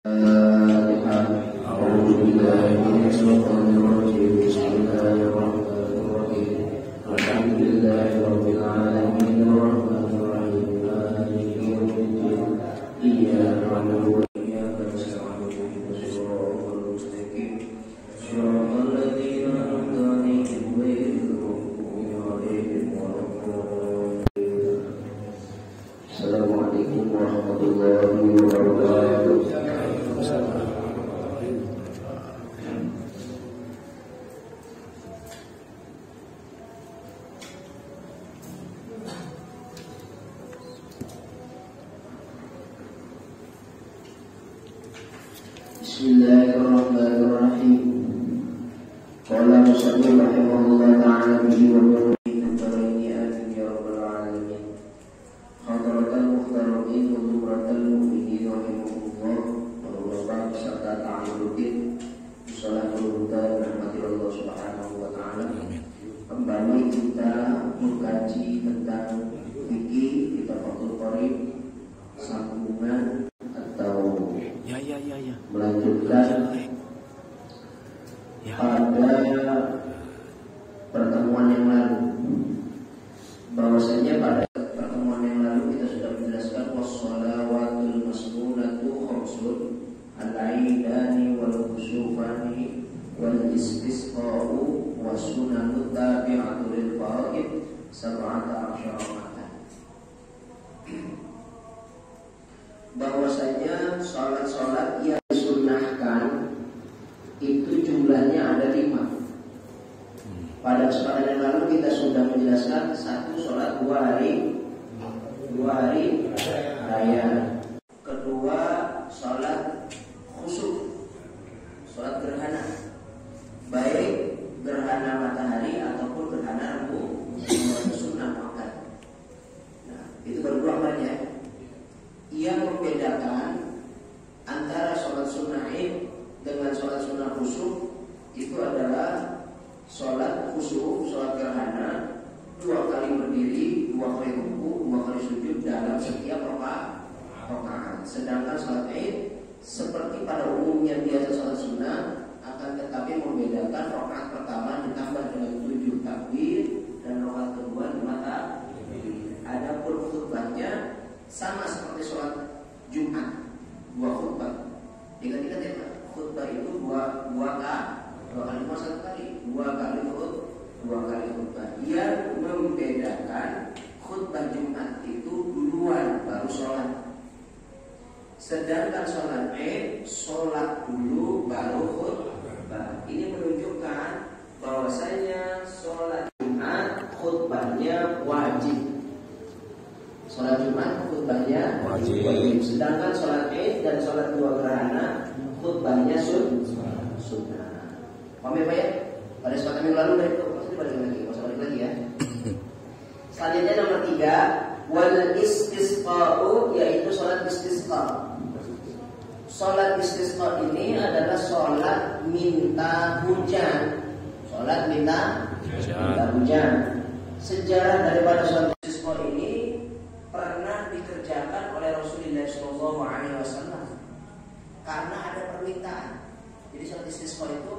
Assalamualaikum warahmatullahi wabarakatuh. Bismillahirrahmanirrahim. Qala musannif rahimahullah ta'ala bihi wa bihi taraini atin ya rabbal alamin. Hadratal muhtaromin wa zumratal mu'minin rahimahullah wa rahmatan serta ta'aluddin Assalatul huda rahmatillah subhanahu wa ta'ala. Kembali kita mengkaji tentang fikih kita Fathul Qorib, sambungan atau melanjutkan pada pertemuan yang lalu, bahwasanya pada pertemuan yang lalu kita sudah menjelaskan wassalawatul masnunatu khamsun al-aidani wal khusufani wal istisqa'u wasunanut tabi'atu lil faraid sab'ata asyaratan. Bahwasanya sholat-sholat yang disunnahkan itu jumlahnya ada 5. Pada kesempatan yang lalu kita sudah menjelaskan satu sholat 2 hari raya. Kedua sholat khusuf, sholat gerhana, baik gerhana matahari ataupun gerhana rembulan, sunnah makan. Nah, itu baru 2 amalnya. Yang membedakan antara sholat sunnah Id dengan sholat sunnah khusuf itu adalah sholat khusuf, sholat gerhana 2 kali berdiri, 2 kali ruku, 2 kali sujud dalam setiap rakaat. Sedangkan sholat Id seperti pada umumnya biasa sholat sunnah, akan tetapi membedakan rakaat pertama ditambah dengan 7 takbir dan rakaat kedua 5 takbir. Adapun khutbahnya sama seperti sholat Jumat, 2 khutbah. Ingat-ingat ya Pak, khutbah itu 2 kali, cuma 1 kali, 2 kali khutbah. Yang membedakan khutbah Jumat itu duluan baru sholat. Sedangkan sholat Id sholat dulu baru khutbah. Ini menunjukkan bahwasanya sholat Jumat khutbahnya wajib. Sholat Jumat khutbahnya wajib. Sedangkan sholat Id dan sholat 2 gerhana khutbahnya sunnah. Paham ya Pak ya? Pada kesempatan yang lalu itu maksudnya balik lagi ya. Selanjutnya nomor 3, wal istisqa'u, yaitu sholat istisqa. Sholat istisqa ini adalah sholat minta hujan. Sholat minta hujan. Sejarah daripada sholat istisqa ini pernah dikerjakan oleh Rasulullah SAW karena ada permintaan. Jadi sholat istisqa itu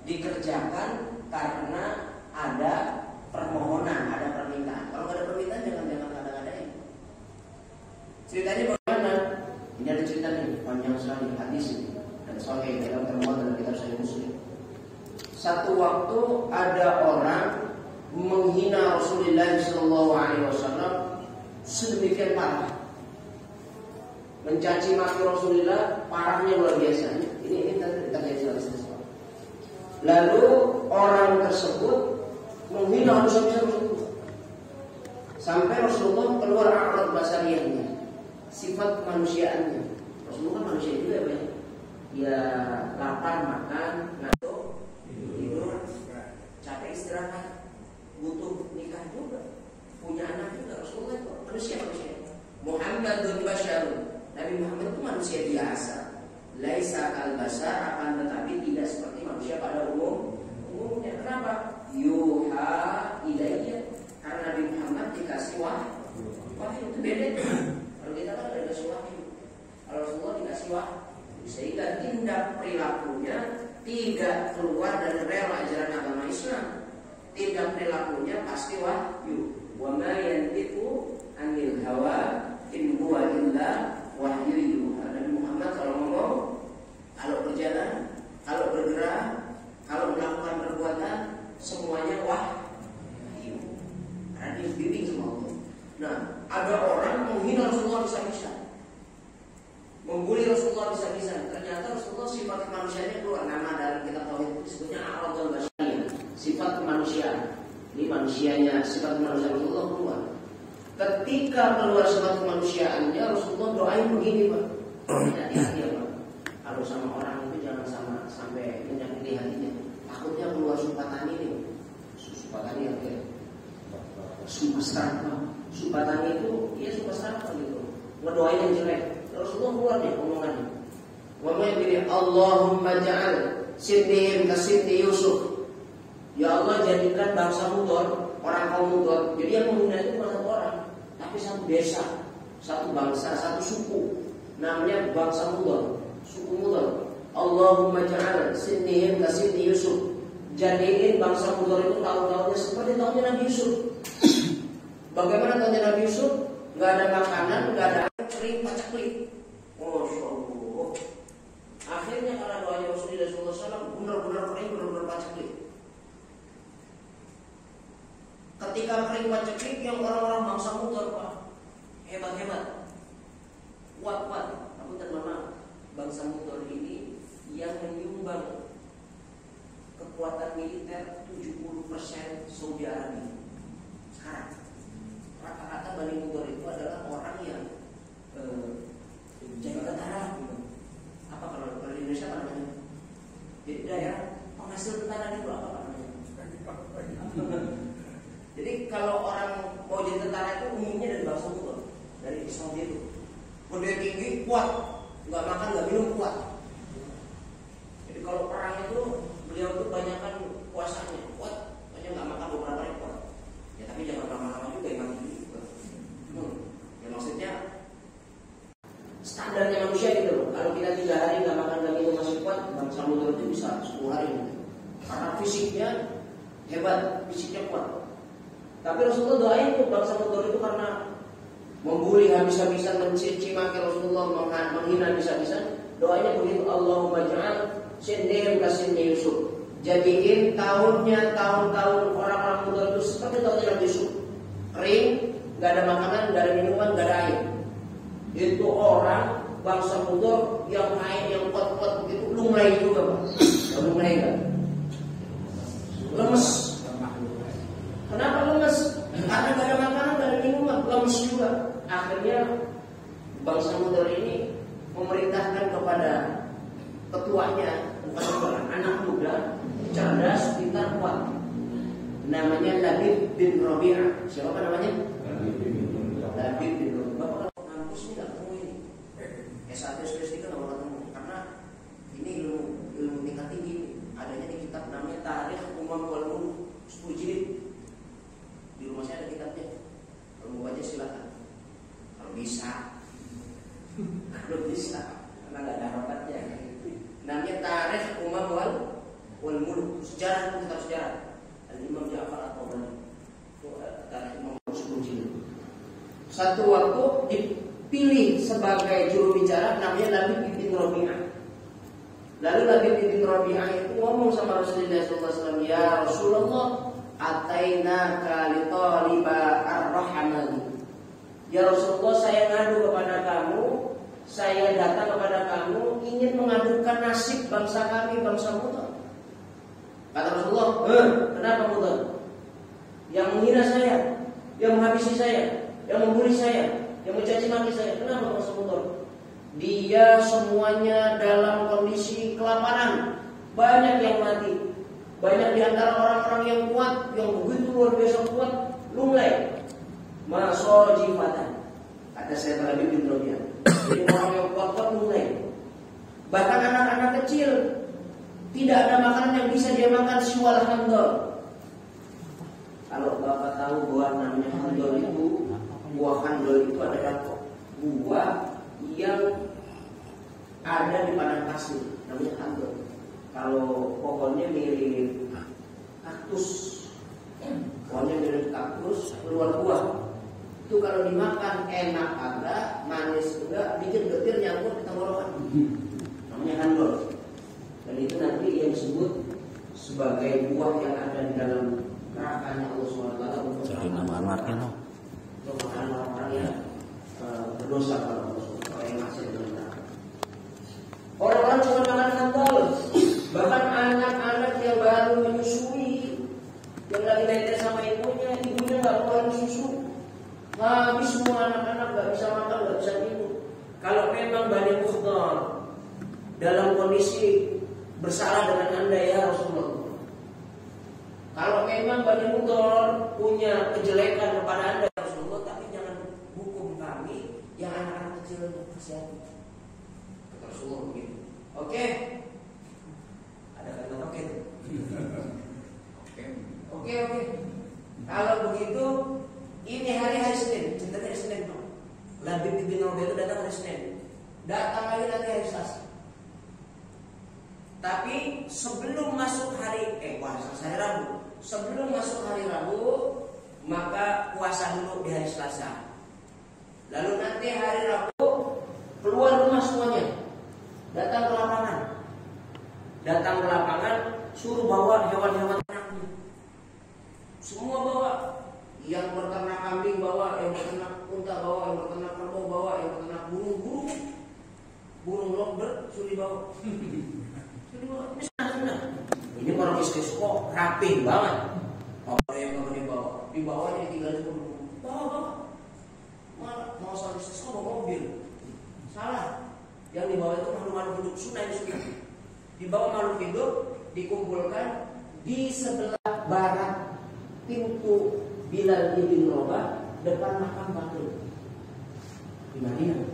dikerjakan karena ada permohonan, ada permintaan. Kalau nggak ada permintaan jangan ada-adain. Ceritanya bagaimana? Ini ada cerita nih panjang sekali, hadis ini dan sahih dalam termuat dalam kitab Sahih Muslim. Satu waktu ada orang menghina Rasulullah SAW sedemikian parah, mencaci maki Rasulullah, parahnya luar biasa. Ini terjadi sholat istisqa. Lalu orang tersebut menghina Rasulullah sampai Rasulullah keluar akhlak basariyahnya, sifat kemanusiaannya. Rasulullah kan manusia juga ya, ya lapar makan, ngantuk tidur, capek istirahat, butuh nikah juga, punya anak juga. Rasulullah itu manusia. Muhammadun basyarun, Nabi Muhammad itu manusia biasa. Laisa al-basar, akan tetapi tidak seperti manusia pada umumnya. Kenapa? Yuha ilayya, karena Nabi Muhammad dikasih wahyu itu beda. Kalau kita kan ada dikasih wahyu, kalau Rasulullah dikasih sehingga tindak perilakunya tidak keluar dari rel ajaran agama Islam. Tindak perilakunya pasti wahyu. Wa ma yantiqu 'anil hawa in huwa illa wahyu yuha. Nabi Muhammad kalau ngomong, kalau berjalan, kalau bergerak, kalau melakukan perbuatan, semuanya wahyu. Karena dibimbing sama Allah. Nah, ada orang menghina Rasulullah bisa-bisa, membuli Rasulullah bisa-bisa. Ternyata Rasulullah sifat kemanusiaannya keluar. Nama dalam kitab tauhid disebutnya a'radul basyariyah, sifat kemanusiaan. Ini manusianya, sifat kemanusiaan Rasulullah keluar. Ketika keluar sifat kemanusiaannya, Rasulullah doain begini, Pak. Hati-hati ya, Pak. Kalau sama orang itu jangan sampai menyakiti hatinya. Takutnya keluar supatan ini. Supatan ini apa ya? Supatan itu, ya supatan gitu. Ngedoain yang jelek. Rasulullah keluar nih omongannya. Ngomongnya begini, Allahumma ja'al sidnihim kasidni Yusuf. Ya Allah, jadikan bangsa Mudor, orang kaum Mudor. Jadi yang menghina itu bukan satu orang, tapi satu desa, satu bangsa, satu suku. Namanya bangsa Mudor, suku Mudor. Allahumma ja'al sidnihim kasidni Yusuf. Jadiin bangsa Mudor itu tahun-tahunnya seperti tahunnya Nabi Yusuf. Bagaimana tahunnya Nabi Yusuf? Gak ada makanan, gak ada air, kering, paceklik. Masya Allah. Akhirnya karena doanya Rasulullah SAW benar-benar kering, benar-benar paceklik. Ketika kering paceklik, yang orang-orang bangsa Mudor, Pak, hebat-hebat, kuat-kuat. Aku terkenal bangsa Mudor ini yang menyumbang kekuatan militer 70% Saudi Arabia. Sekarang rata-rata Bani Mudor itu adalah orang yang jadi tentara. Apa kalau di Indonesia apa namanya? Di daerah penghasil tentara itu apa namanya? Jadi kalau orang mau jadi tentara itu umumnya dari bangsa Mudor, dari Saudi itu. Berdaya tinggi, kuat, nggak makan, nggak minum, kuat. Jadi kalau perang itu beliau itu banyakkan kuasanya, kuat, banyak nggak makan beberapa hari kuat. Ya tapi jangan lama-lama juga yang mati juga. Ya maksudnya standarnya manusia gitu. Kalau kita 3 hari nggak makan nggak minum masih kuat, bangsa Mudor itu bisa 10 hari. Karena fisiknya hebat, fisiknya kuat. Tapi Rasulullah doain tuh bangsa Mudor itu karena membuli habis-habisan, mencaci maki Rasulullah, menghina habis-habisan. Doanya begitu, Allahumma ja'al sidnihim kasidni Yusuf. Jadiin tahun-tahun orang-orang Mudor itu seperti tahunnya Nabi Yusuf. Kering, gak ada makanan, gak ada minuman, gak ada air. Itu orang bangsa Mudor yang air yang kuat-kuat begitu, lunglai juga, Pak. Lunglai gak? Lemes. Kenapa lemes? Karena gak ada makanan, gak ada minuman, lemes juga. Akhirnya bangsa Mudor ini memerintahkan kepada ketuanya, bukan anak muda, cerdas, pintar, kuat. Namanya Labib bin Rabi'ah. Siapa namanya? Labib bin Rabi'ah. Bapak kalau ngampus ini gak ketemu ini. S1, S3 gak mau ketemu. Karena ini ilmu tingkat tinggi. Adanya di kitab namanya Tarikh Umam wal Muluk 10 jilid. Di rumah saya ada kitabnya. Kalau mau baca silakan. Kalau bisa. Kalau bisa. Karena gak ada harapatnya. Namanya Tarikh Umam wal Muluk. Sejarah, kitab sejarah. Imam Ja'far at-Tabari. Itu Tarikh Umam 10 jilid. Satu waktu dipilih sebagai juru bicara namanya Labib bin Rabi'ah. Lalu Labib bin Rabi'ah itu ngomong sama Rasulullah SAW, ya Rasulullah, atainaka li taliba ar-rahmani. Ya Rasulullah, saya ngadu kepada kamu, saya datang kepada kamu ingin mengadukan nasib bangsa kami, bangsa Mudor. Kata Rasulullah, kenapa Mudor? Yang menghina saya, yang menghabisi saya, yang membuli saya, yang mencaci maki saya. Kenapa bangsa Mudor? Dia semuanya dalam kondisi kelaparan, banyak yang mati. Banyak di antara orang-orang yang kuat, yang begitu luar biasa kuat, lunglai. Masojifatan. Kata saya Labib bin Rabi'ah. Jadi orang yang kuat-kuat lunglai. Bahkan anak-anak kecil tidak ada makanan yang bisa dia makan, siwal handol. Kalau Bapak tahu buah namanya handol itu, buah handol itu adalah buah yang ada di padang pasir, namanya handol. Kalau pohonnya mirip kaktus, pohonnya mirip kaktus, keluar buah. Itu kalau dimakan enak ada, manis juga, bikin getir nyambur di tenggorokan. Namanya handol. Dan itu nanti yang disebut sebagai buah yang ada di dalam nerakanya Allah SWT untuk jadi nama anaknya no. Untuk makanan orang-orang yang berdosa kepada Allah SWT, orang yang masih dalam neraka. Orang-orang cuma makan handol, bahkan anak-anak yang baru menyusui, yang lagi netes sama ibunya nggak keluarin susu, habis semua anak-anak nggak bisa makan, nggak bisa minum. Kalau memang Bani Mukhdar dalam kondisi bersalah dengan Anda ya Rasulullah, kalau memang Bani Mukhdar punya kejelekan kepada Anda ya Rasulullah, tapi jangan hukum kami yang anak-anak kecil kasihan. Kata Rasulullah begitu. Oke? Ada kata oke? Oke. Kalau begitu, ini hari Senin, ceritanya hari Senin, Pak. Labib bin Ubaid itu datang hari Senin, datang lagi nanti hari Selasa. Tapi sebelum masuk hari Rabu, sebelum masuk hari Rabu, maka puasa dulu di hari Selasa. Lalu nanti hari Rabu keluar rumah semuanya, datang ke lapangan, suruh bawa hewan-hewan ternaknya. Semua bawa, yang berternak kambing bawa, yang berternak unta bawa, yang berternak kerbau bawa, yang berternak burung lovebird suruh dibawa. Ini senang. Ini orang istri kok rapi banget. Apa yang kamu dibawa ini tinggal di bawa. Mau soal istri bawa mobil. Salah. Yang dibawa itu makhluk hidup, sunnah. Dibawa makhluk hidup, dikumpulkan di sebelah barat pintu Bilal bin Rabah depan makam Batul di Madinah.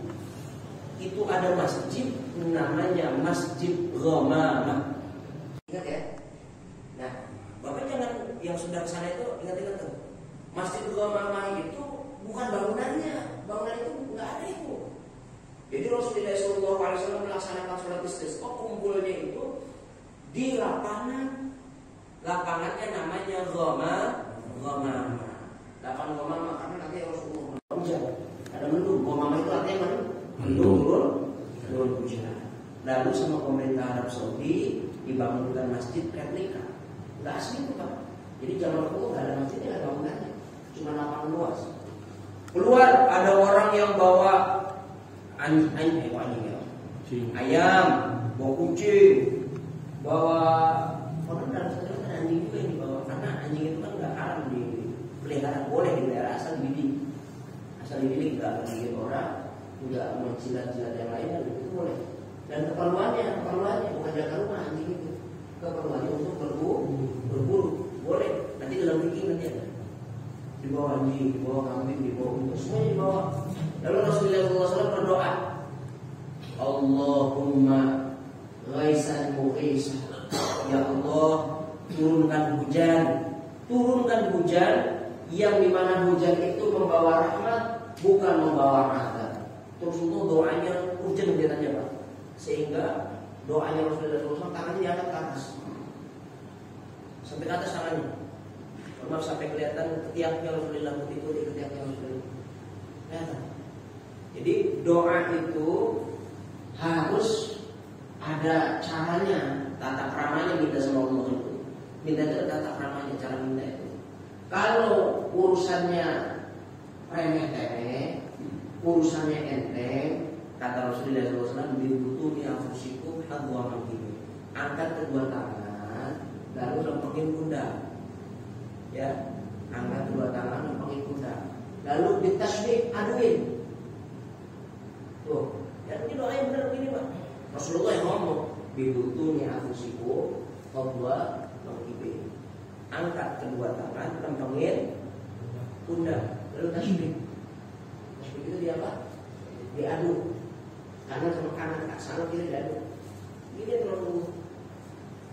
Itu ada masjid namanya Masjid Ghamamah. Ingat ya? Nah, Bapak jangan yang sudah kesana itu ingat-ingat tuh. Masjid Ghamamah itu bukan bangunannya, bangunan itu nggak ada itu. Jadi Rasulullah SAW melaksanakan sholat istisqa, kumpulnya itu di lapangan. Lapangannya namanya Ghamamah. Lapangan Ghamamah karena nanti Rasulullah hujan. Ada mendung. Ghamamah itu artinya mendung turun hujan. Lalu sama pemerintah Arab Saudi dibangunkan masjid replika. Nggak asli itu Pak. Jadi zaman itu nggak ada masjidnya, nggak ada bangunannya, cuma lapangan luas. Keluar ada orang yang bawa ayam, bawa kucing, bawa orang dalam sejarah anjing juga yang dibawa, karena anjing itu kan nggak haram dipelihara, boleh dipelihara asal dididik, nggak menggigit orang, nggak menjilat-jilat yang lain, itu boleh. Dan keperluannya bukan jaga rumah anjing itu, keperluannya untuk berburu, boleh. Nanti dalam fikih nanti ada dibawa anjing, dibawa kambing, dibawa unta, semuanya dibawa. Lalu Rasulullah SAW berdoa, Allahumma ghaisan mughisa, ya Allah turunkan hujan yang dimana hujan itu membawa rahmat, bukan membawa rahmat. Terus untuk doanya hujan kelihatannya Pak, sehingga doanya Rasulullah SAW tangannya diangkat ke atas, sampai ke atas tangannya, sampai kelihatan ketiaknya Rasulullah, putih-putih ketiaknya Rasulullah kelihatan. Jadi doa itu harus ada caranya, tata keramanya minta sama Allah itu. Minta itu tata keramanya, cara minta itu. Kalau urusannya remeh-temeh, urusannya enteng, kata Rasulullah SAW, bibutu bi anfusikum hadwa mangkini. Angkat kedua tangan, lalu lempengin pundak. Ya, angkat kedua tangan, lempengin pundak. Lalu ditasbih, aduin. Tuh, ya ini doa yang benar begini Pak. Rasulullah yang ngomong, bibutuni anfusikum hadwa mangkini. Angkat kedua tangan, lempengin pundak, lalu tasbih. Tasbih itu dia apa? Diaduk. Kanan sama kanan, sana kiri diaduk. Ini terlalu,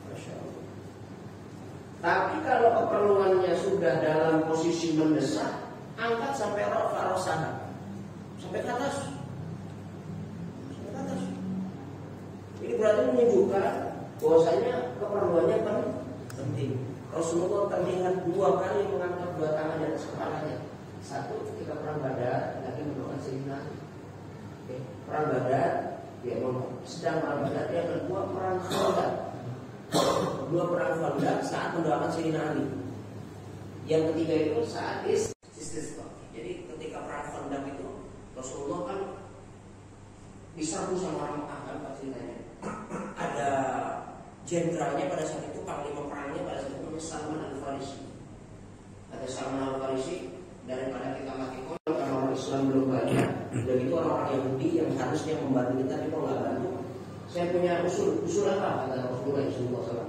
Masya Allah. Tapi kalau keperluannya sudah dalam posisi mendesak, angkat sampai rafa'ah sana, sampai ke atas. berarti menunjukkan bahwasanya keperluannya penting. Rasulullah terlihat 2 kali mengangkat 2 tangan di atas kepalanya. Satu ketika perang Badar, lagi mendoakan Sayyidina Ali. Perang Badar, dia sedang perang Badar. Yang kedua perang Khandaq. Kedua perang Khandaq saat mendoakan Sayyidina Ali. Yang ketiga itu saat istisqa. Jadi ketika perang Khandaq itu Rasulullah kan diserbu sama orang Mekah kan ceritanya. Ada jenderalnya pada saat itu, panglima perangnya pada saat itu namanya Salman Al-Farisi. Ada Salman Al-Farisi, daripada kita mati karena orang Islam belum banyak, dan itu orang-orang Yahudi yang harusnya membantu kita, kita nggak bantu. Saya punya usul apa kata Rasulullah SAW.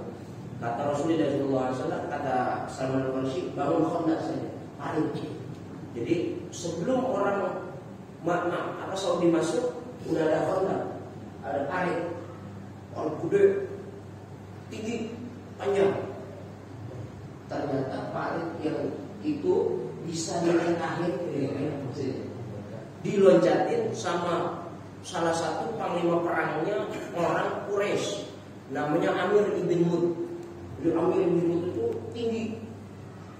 Kata Rasulullah SAW, kata Salman Al-Farisi, bangun Khandaq saja, paling. Jadi sebelum orang Saudi masuk, udah ada Khandaq, ada parit, orang gede, tinggi, panjang. Ternyata parit yang itu bisa dilengkahin, diloncatin sama salah satu panglima perangnya orang Quraisy, namanya Amir ibn Mud. Jadi Amir ibn Mud itu tinggi,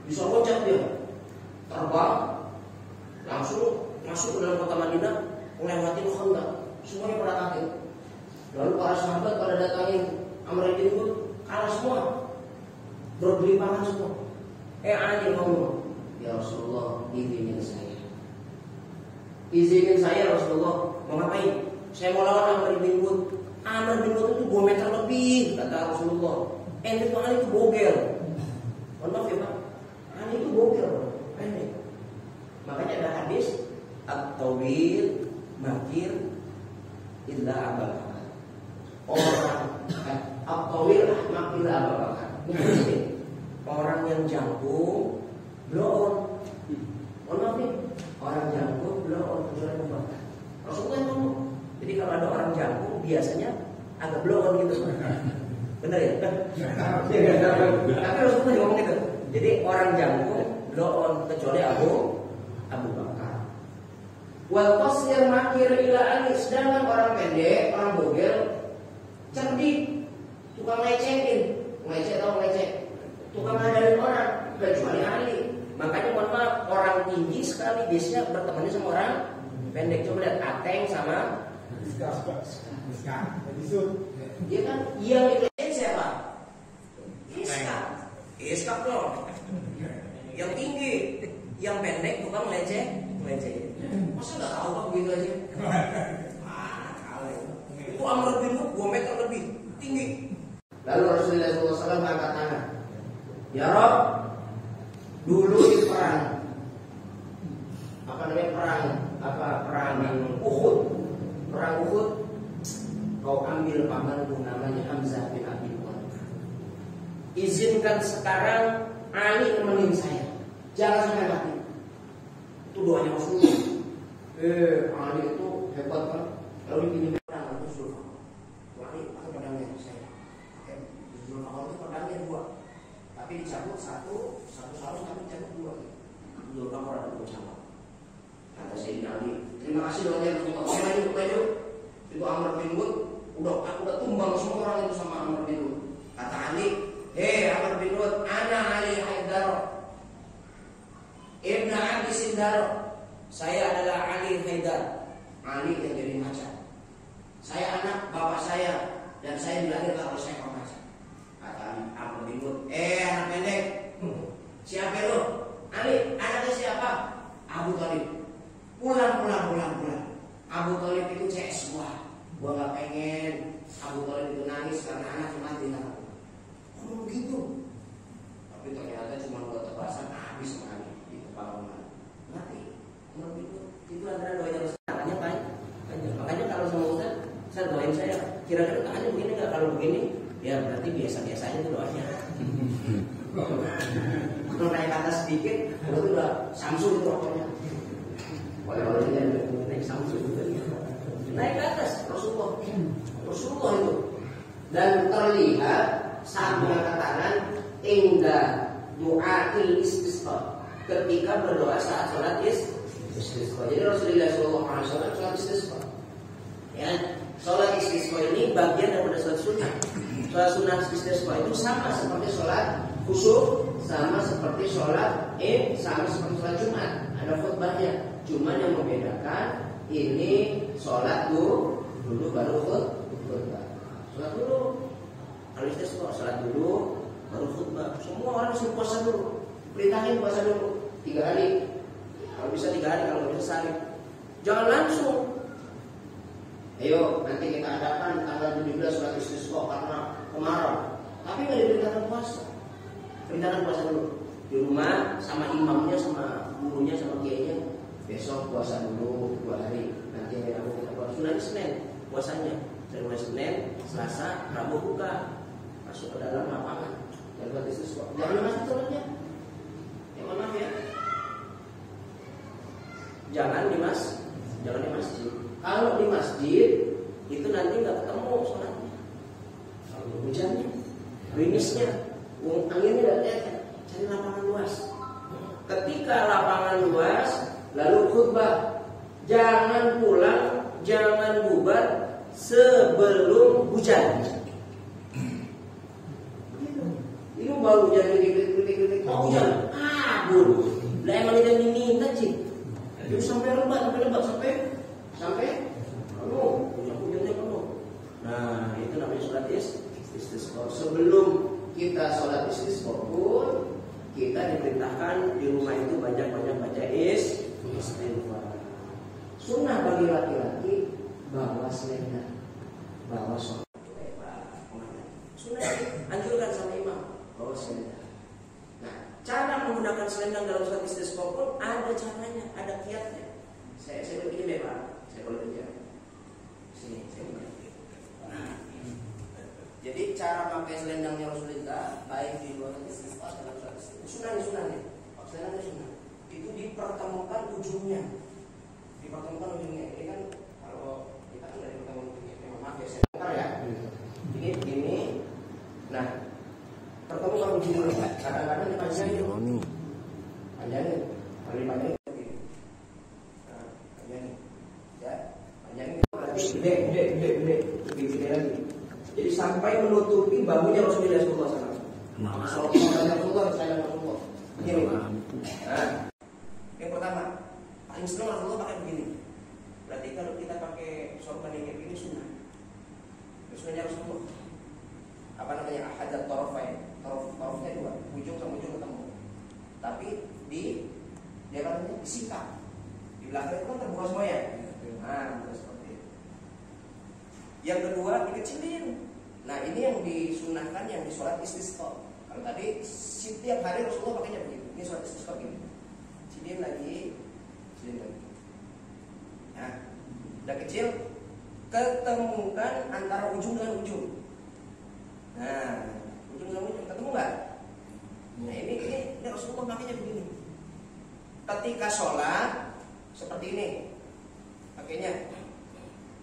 bisa loncat dia, terbang, langsung masuk ke dalam kota Madinah, melewati Khandaq. Semuanya pada kaget. Lalu para sahabat pada datangin Amr bin Mud, kalah semua, bergelimpangan semua. Ali ngomong, ya Rasulullah, izinin saya Rasulullah. Mau ngapain? Saya mau lawan Amr bin Mud. Amr bin Mud itu 2 meter lebih, kata Rasulullah. Itu Ali itu bogel. Mohon maaf ya Pak, Ali itu bogel, pendek. Makanya ada hadis, at-tawil makir illa Abu Bakar. Orang at-tawil ahmaq illa Abu Bakar. Orang yang jangkung blow on. Mohon maaf nih, orang jangkung blow on kecuali Abu Bakar. Rasulullah ngomong. Jadi kalau ada orang jangkung biasanya agak blow on gitu. Benar ya? Tapi Rasulullah ngomong gitu. Jadi orang jangkung blow on kecuali Abu Bakar. Wal qasir makir ila Ali, sedangkan orang pendek, orang bogel, cerdik, tukang ngecekin, tukang ngadain orang, kecuali Ali. Makanya mohon maaf, orang tinggi sekali biasanya bertemannya sama orang pendek. Coba lihat Ateng sama dia kan yang itu siapa? Iskak dong. Yang tinggi, yang pendek tukang ngecek. Masa nggak tahu Pak begitu aja? Itu Amr bin Mud 2 meter lebih tinggi. Lalu Rasulullah SAW angkat tangan. Ya Rob, dulu di perang perang Uhud. Perang Uhud, kau ambil pamanku namanya Hamzah bin Abi Thalib. Izinkan sekarang Ali nemenin saya. Jangan sampai mati. Itu doanya Rasulullah. Ali itu hebat kan. Lalu dipinjam pedang itu Zulfaqar. Ali pakai pedangnya saya. Zulfaqar itu pedangnya 2. Tapi dicabut satu sarung tapi dicabut 2. Zulfaqar ada 2 cabang. Kata Sayyidina Ali, terima kasih dong ya untuk maju. Itu Amr bin Mud udah tumbang semua orang itu sama Amr bin Mud. Kata Ali, Amr bin Mud, ana Ali Haidar Ibn Abi Sindar. Saya adalah Ali Haidar. Ali yang jadi macan. Saya anak bapak saya dan saya dilahirkan oleh seekor macan. Kata Ali, Amr bin Mud, anak pendek, siapa lu? Ali, anaknya siapa? Abu Thalib. Pulang. Abu Thalib itu CS gua nggak pengen Abu Thalib itu nangis karena anaknya mati. Ngomong begitu. Tapi ternyata cuma buat tebasan habis sekali di kepala mati. Ngomong itu antara doanya tangannya panjang. Makanya kalau sama Ustaz, saya doain saya kira-kira tangannya begini nggak? Kalau begini ya berarti biasa-biasa aja tuh doanya. Kalau naik ke atas sedikit, itu udah Samsung itu rokoknya. Oleh naik Samsung itu naik ke atas Rasulullah itu. Dan terlihat saat mengangkat tangan indah du'ail istisqa, ketika berdoa saat sholat istisqa. Jadi Rasulullah SAW sholat istisqa ya, Sholat istisqa ini bagian daripada sholat sunnah. Sholat sunnah istisqa itu sama seperti sholat khusyuk, sama seperti sholat id, sama seperti sholat Jumat. Ada khutbahnya. Cuman yang membedakan ini sholat dulu baru khutbah. Sholat dulu. Kalau istisqa sholat dulu baru khutbah. Semua orang suruh puasa dulu. Perintahin puasa dulu 3 hari. Kalau bisa 3 hari, kalau bisa sehari. Jangan langsung. Ayo nanti kita adakan tanggal 17 sholat istisqa karena kemarau. Tapi nggak diperintahkan puasa. Perintahkan puasa dulu di rumah sama imamnya, sama gurunya, sama kiainya. Besok puasa dulu 2 hari. Nanti hari Rabu kita puasa. Nanti Senin puasanya. Dari mulai Senin, Selasa, Rabu buka. Masuk ke dalam lapangan. Dan buat istisqa. Jangan di masjid sholatnya. Ya mohon maaf ya. Jangan di masjid. Kalau di masjid itu nanti nggak ketemu sholatnya. Kalau hujannya, gerimisnya, anginnya datang, cari lapangan luas. Ketika lapangan luas, lalu khutbah. Jangan pulang, jangan bubar sebelum hujan. Ini baru hujan kritik. Oh hujan, kabur. Lah emang itu yang diminta sih. Itu sampai lebat, sampai hujannya penuh. Nah, itu namanya sholat istisqa. Sebelum kita sholat istisqa pun kita diperintahkan di rumah itu banyak-banyak baca istighfar. Sunnah bagi laki-laki bawa selendang, bawa sholat. Sunnah anjurkan sama imam bawa selendang. Nah, cara menggunakan selendang dalam sholat istisqa pun ada caranya, ada kiatnya. Saya begini deh Pak, saya boleh bicara. Sini, saya buka. Nah, jadi cara pakai selendangnya Rasulullah baik di luar istisqa dalam sholat istisqa. Sunnah nih. Selendangnya sunnah. Itu dipertemukan ujungnya. Ini kan kalau kita kan dari pertemuan ujungnya. Maaf ya, saya bentar ya. Ini begini. Nah, pertemukan ujungnya. Kadang-kadang dipanjangin. Panjangin. Kalau dipanjangin begini. Nah, panjangin. Ya, panjangin. Gede lagi. Jadi sampai menutupi bahunya Rasulullah SAW. Rasulullah. Begini. Nah, yang pertama, paling senang Rasulullah pakai begini. Berarti kalau kita pakai sorban yang kayak begini sunnah. Sunnahnya Rasulullah. Apa namanya? Ahadat tarafain. Tarafnya 2, ujung sama ujung ketemu. Tapi dia katanya disikat. Di belakang itu kan terbuka semua ya. Nah, seperti itu. Yang kedua dikecilin. Nah, ini yang disunahkan yang di sholat istisqa. Kalau tadi setiap hari Rasulullah pakainya begitu. Ini sholat istisqa begini. Cilin lagi. Nah, udah kecil, ketemukan antara ujung dengan ujung. Nah, ujung dengan ujung ketemu nggak? Nah, ini Rasulullah pakainya begini. Ketika sholat seperti ini, pakainya.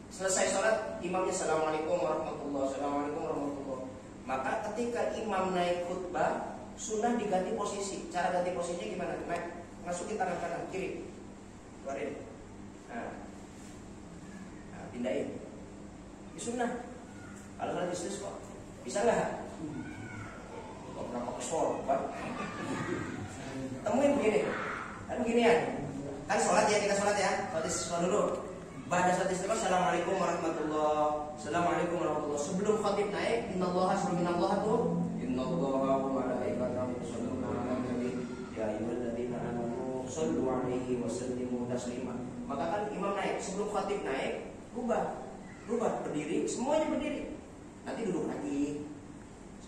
Selesai sholat, imamnya Assalamualaikum warahmatullahi. Maka ketika imam naik khutbah, sunnah diganti posisi. Cara ganti posisinya gimana? Masukin tangan kanan, kiri, keluarin. Nah, pindahin. Ini sunnah. Kalau sholat istisqa, bisa nggak? Kok berapa kesorban? Temuin begini, kan beginian. Kan sholat ya, kita sholat ya. Sholat istisqa dulu. Pada saat istisqa, Assalamualaikum warahmatullahi. Sebelum khatib naik, innallaha tuh. Innallaha wa malaikatahu yusholluna 'alan nabi. Ya ayyuhalladzina amanu shollu 'alaihi wa sallimu taslima. Maka kan imam naik, sebelum khatib naik, rubah berdiri, semuanya berdiri. Nanti duduk lagi.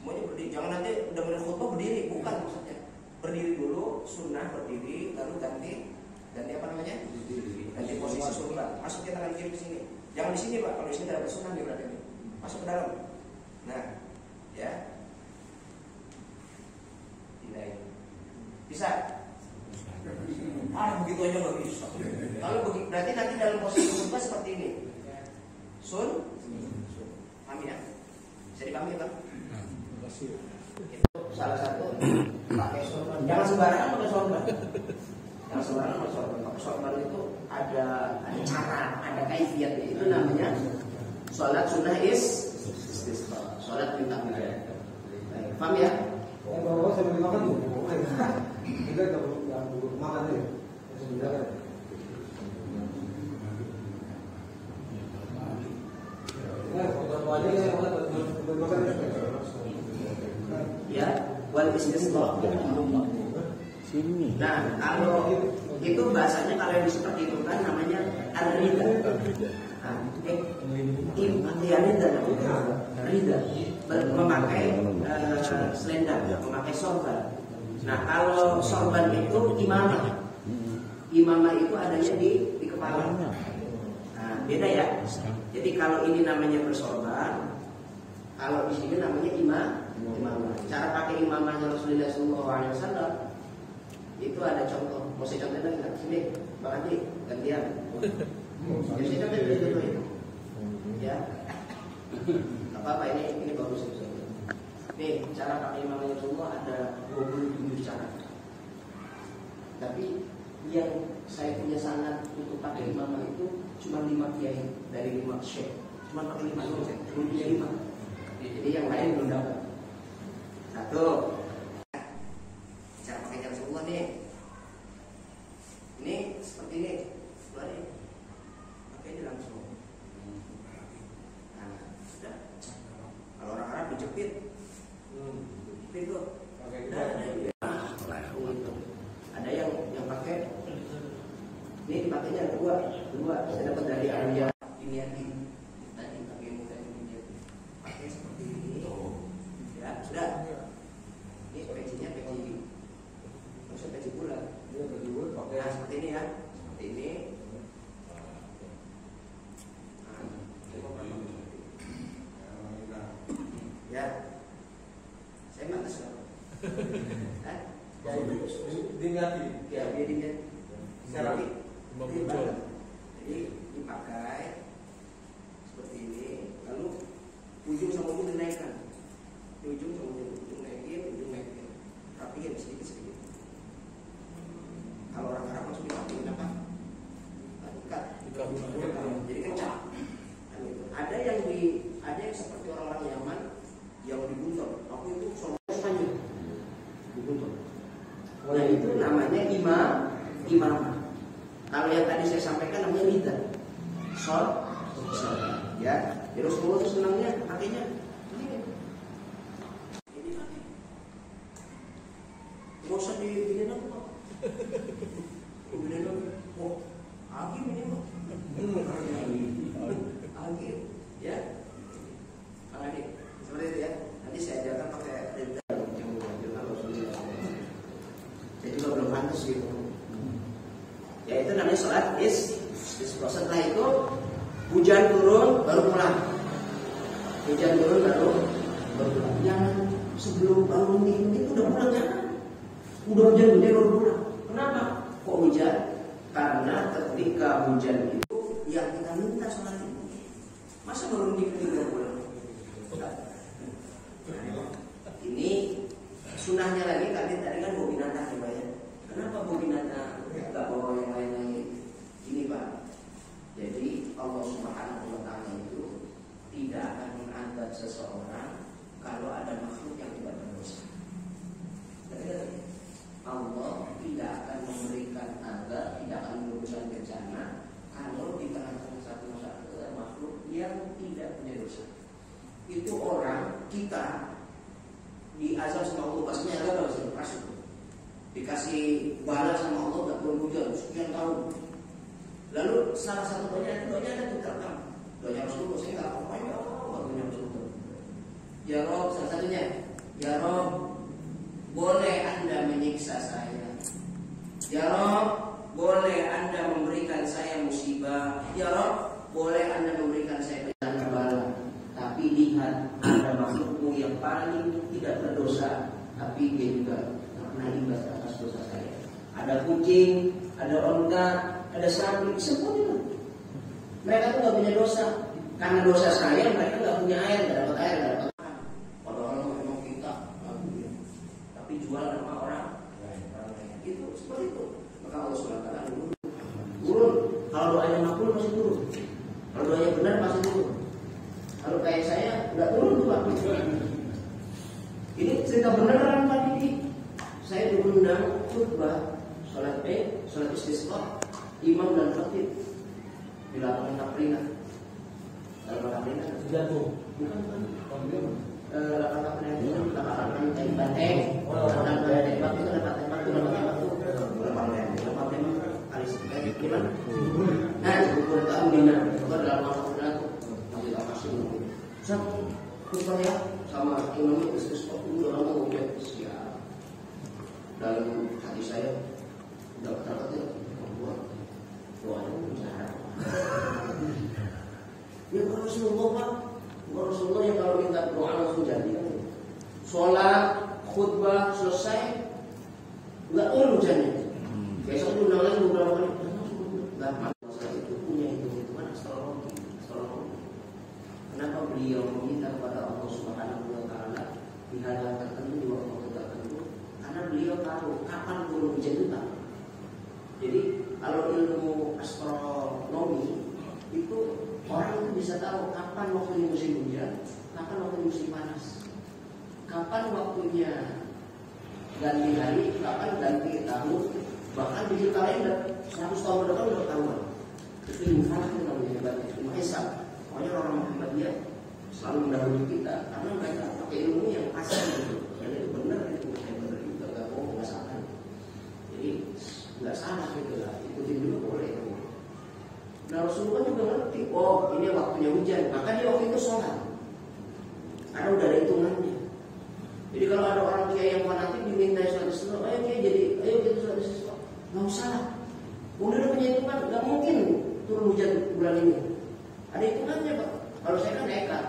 Semuanya berdiri. Jangan nanti udah mulai khutbah berdiri, bukan maksudnya. Berdiri dulu, sunnah berdiri, lalu ganti apa namanya? Ganti posisi sunnah. Masukin tangan kiri ke sini. Jangan di sini Pak, kalau di sini tidak bersunnah nih berarti. Masuk ke dalam. Nah, ya. Pindahin. Bisa? Begitu aja nggak bisa. Kalau begitu, berarti nanti dalam posisi sunnah seperti ini. Paham ya? Bisa dipahami Pak? Itu salah satu pakai sorban. Jangan sembarangan pakai sorban. Pakai sorban itu ada cara, ada kaifiat. Itu namanya Sholat sunnah istisqa. Sholat minta hujan. Baik, paham ya? Kalau saya beli makan tuh, kita nggak makan deh. Sebenarnya. Ya, wal istisqa. Nah, kalau itu bahasanya kalau yang seperti itu kan namanya ar-rida. Rida memakai selendang, memakai sorban. Nah, kalau sorban itu imamah. Imamah itu adanya di kepala. Nah, beda ya. Jadi kalau ini namanya bersorban, kalau di sini namanya imamah. Cara pakai imamahnya Rasulullah SAW itu ada contoh. Mau saya contohin lagi nggak? Sini, Bang Adi, gantian. Jadi saya contohin dulu itu. Ya, nggak apa-apa, ini bagus. Nih, cara pakai imamahnya Rasulullah ada 27 cara. Tapi yang saya punya sangat untuk pakai imamah itu cuma 5 kiai dari 5 syekh. Cuma pakai 5 syekh, belum punya 5. Jadi yang lain belum dapat. Satu, cara pakai Rasulullah nih. Ini seperti ini, keluar ini, pakai ini langsung. Nah, sudah. Kalau orang Arab dijepit, jepit tuh. Ada yang pakai. Ini dipakainya dua. Saya dapat dari Arya. Ini tadi pakai muka ini. Pakai seperti ini. Ya, sudah. Ini pecinya peci. Maksudnya peci bulat. Nah, seperti ini ya. Seperti ini. Ya. Saya pantas enggak? Hah? Diniati. Ya, dia diniati. Jadi dipakai seperti ini, lalu ujung sama ujung dinaikkan, ujung sama ujung naikin, rapiin sedikit. Kalau orang Arab langsung dirapiin apa? Ikat. Jadi kencang. Ada yang seperti orang-orang Yaman yang dibuntul. Aku itu solusinya dibuntul. Nah itu namanya imamah. Kalau yang tadi saya sampaikan namanya rida. Ya. Terus Rasulullah itu senangnya pakainya ini pakai. Gak usah dibikin apa. Kemudian agim ini mah. Agim, ya. Kalau ini seperti itu ya. Nanti saya ajarkan pakai rida. Saya juga belum pantas gitu. Ya itu namanya sholat istisqa. Setelah itu hujan turun baru pulang. Hujan turun baru pulang. Jangan sebelum bangun itu udah pulang jangan. Udah hujan baru pulang. Kenapa? Kok hujan? Karena ketika hujan itu yang kita minta sholat itu. Masa baru ketika pulang? Ini sunahnya lagi tadi kan bawa binatang ya Pak ya. Kenapa bawa binatang? Gak bawa yang lain-lain. Ini Pak. Jadi Allah Subhanahu wa Ta'ala itu tidak akan mengazab seseorang kalau ada makhluk yang tidak berdosa. Allah tidak akan memberikan azab, tidak akan memberikan bencana kalau di tengah-tengah satu makhluk yang tidak punya dosa. Itu orang kita diazab sama Allah, pastinya azab harus dikasih. Dikasih bala sama Allah gak turun hujan sekian tahun. Lalu salah satu doanya ada tuh terekam. Doanya Rasulullah, saya nggak apa-apa ya Allah, doanya Rasulullah. Ya Rob, salah satunya, ya Rob, boleh Anda menyiksa saya. Ya Rob, boleh Anda memberikan saya musibah. Ya Rob, boleh Anda memberikan saya bencana bala. Tapi lihat, ada makhlukmu yang paling tidak berdosa, tapi dia juga pernah imbas atas dosa saya. Ada kucing, ada onta, ada sapi, semuanya. Mereka tuh nggak punya dosa. Karena dosa saya, mereka nggak punya air, nggak dapat air, nggak dapat makan. Padahal memang kita, tapi jual nama orang. Itu seperti itu. Maka Allah SWT turun. Kalau doanya makbul masih turun. Kalau doanya benar masih turun. cerita beneran Pak Didi. Saya diundang khutbah sholat istisqa imam dan khatib di lapangan Kaprina. Lapangan Kaprina Jatuh. bukan. Kalau Lapangan Kaprina itu lapangan tembak. Lapangan tembak itu lapangan tembak itu lapangan tembak kali sekian gimana? Nah, bukan tahu dina. Itu adalah lapangan itu masih apa sih? Satu khutbah ya sama imam istisqa itu orang mau ujian siap. Dalam hati saya udah kata-kata buat doanya bicara. Ya Rasulullah Pak, Rasulullah yang kalau minta doa langsung jadi. Sholat, khutbah selesai, nggak turun hujannya. Besok diundang lagi beberapa kali. Nggak masalah itu punya hitung-hitungan astrologi. Kenapa beliau meminta kepada Allah Subhanahu Wa Taala di hari tertentu di waktu tertentu? Karena beliau tahu kapan turun hujan itu tak. Jadi kalau ilmu astronomi itu orang itu bisa tahu kapan waktunya musim hujan, kapan waktunya musim panas, kapan waktunya ganti hari, kapan ganti tahun, bahkan di kalender 100 tahun depan udah ketahuan. Itu ilmu falak itu namanya hebatnya, ilmu hisab. Pokoknya orang Muhammadiyah selalu mendahului kita karena mereka pakai ilmu yang pasti gitu. Dan itu benar itu, benar juga nggak bohong, nggak salah. Jadi nggak salah gitu lah, ikutin juga boleh. Nah Rasulullah juga ngerti, oh ini waktunya hujan, maka dia waktu itu sholat. Karena udah ada hitungannya. Jadi kalau ada orang kiai yang fanatik diminta sholat istisqa, ayo kiai jadi, ayo kita sholat istisqa, nggak usah lah. Udah punya hitungan, nggak mungkin turun hujan bulan ini. Ada hitungannya Pak. Kalau saya kan nekat.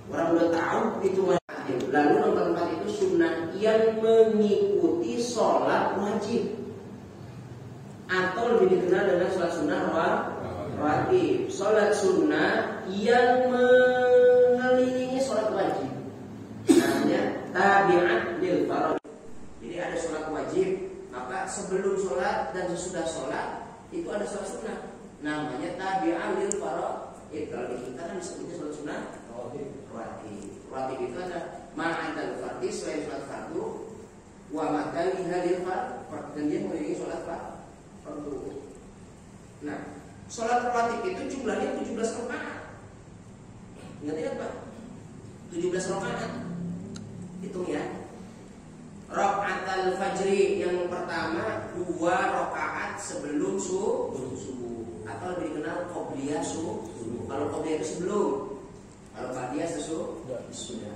Orang udah tahu hitungannya. Lalu nomor 4 itu sunnah yang mengikuti sholat wajib. Atau lebih dikenal dengan sholat sunnah rawatib. Sholat sunnah yang mengelilingi sholat wajib. Namanya tabi'at lil fardh. Jadi ada sholat wajib, maka sebelum sholat dan sesudah sholat itu ada sholat sunnah. Namanya tabi'at lil fardh. Kalau di kita kan disebutnya sholat sunnah rawatib. Rawatib itu ada ma'adal fardhi selain sholat fardu, wa mataliha lil fardh. Dan dia mengelilingi sholat fardu. Nah, sholat rawatib itu jumlahnya 17 rakaat. Ingat Pak? 17 rakaat. Hitung ya. Rakaatul fajri yang pertama 2 rakaat sebelum subuh atau lebih dikenal qobliyah subuh. Kalau qobliyah itu sebelum. Kalau ba'diyah sudah.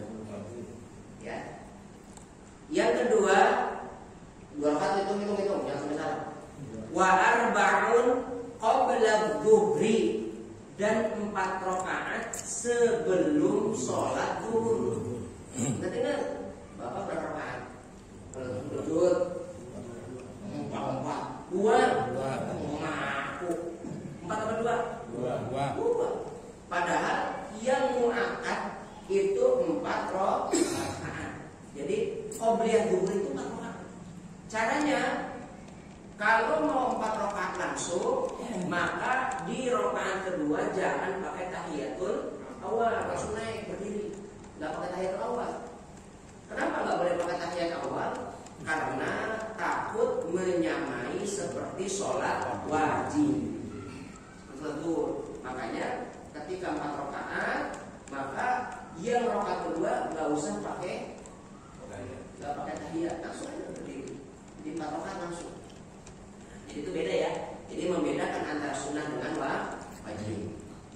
Ya. Yang kedua 2 rakaat hitung jangan sampai salah. Wa arba'un qabla dhuhri dan 4 rakaat sebelum sholat zuhur. Nanti kan Bapak berapa rakaat? Betul. 4. 2. Ngaku. 4 apa 2? 2. Padahal yang mu'akkad itu 4 rakaat. Jadi qobliyah zuhur itu 4 rakaat. Caranya kalau mau 4 rakaat langsung, maka di rakaat kedua jangan pakai tahiyatul awal, langsung naik berdiri, nggak pakai tahiyatul awal. Kenapa nggak boleh pakai tahiyat awal? Karena takut menyamai seperti sholat wajib. Betul. Makanya ketika 4 rakaat, maka yang rakaat kedua nggak usah pakai tahiyat, langsung aja berdiri. Di 4 rakaat langsung. Jadi itu beda ya. Jadi membedakan antara sunnah dengan wajib.